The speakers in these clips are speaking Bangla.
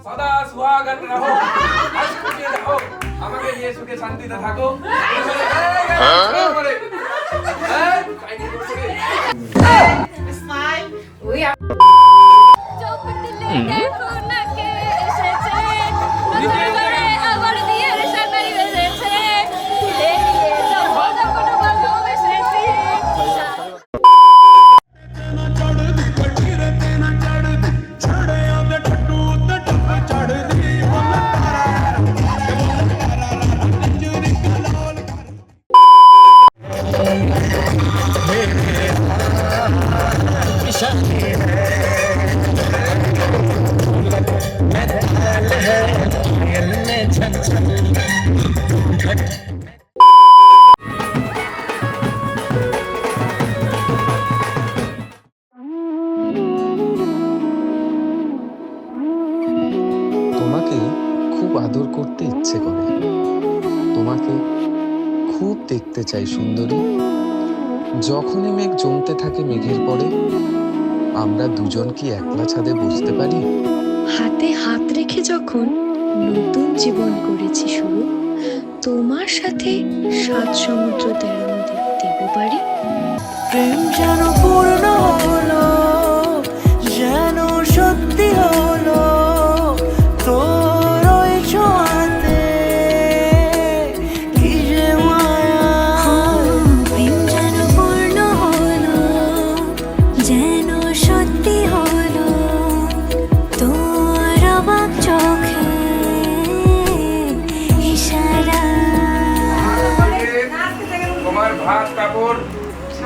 सदा सुहागन रहो, हंस खुशी रहो, আমাকে ये सुखे शांतिতে থাকো। স্মাইল ওই চোখ দিলে দেখো না কে এসেছে নতুন করে আবার দিয়ে সানাই বেজেছে তুলে নিয়ে যাবো যখন ভালোবেসেছি তোমাকে খুব আদর করতে ইচ্ছে করে, তোমাকে খুব দেখতে চাই সুন্দরী। যখনই মেঘ জমতে থাকে মেঘের পরে, আমরা দুজন কি একলা ছাদে বসতে পারি? হাতে হাত রেখে যখন নতুন জীবন করেছি শুরু, তোমার সাথে 7 সমুদ্র 13 নদী দেব পারি। প্রেম যেন পূর্ণ হলো, যেন সত্যি হলো তোর ওই ছোঁয়াতে, কি যে মায়া। প্রেম যেন পূর্ণ হলো, যেন সত্যি হলো তোর অবাক চোখে ইশারা। তোমার ভাত কাপড়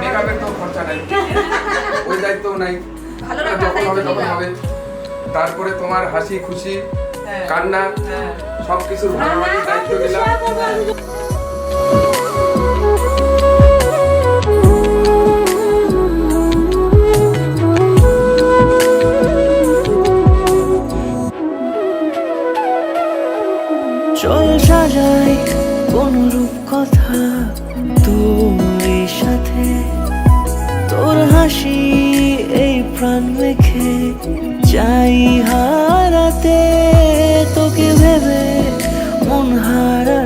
মেকআপের তো খরচা নাই, ওই দায়িত্ব নাই, যখন হবে তখন হবে। তারপরে তোমার হাসি খুশি কান্না সবকিছুর ভাগাভাগি দায়িত্ব দিলাম। চল সাজাই কোন রূপ কথা তোর সাথে, তোর হাসি এই প্রাণ মেখে চাই হারাতে, তোকে ভেবে মন হারা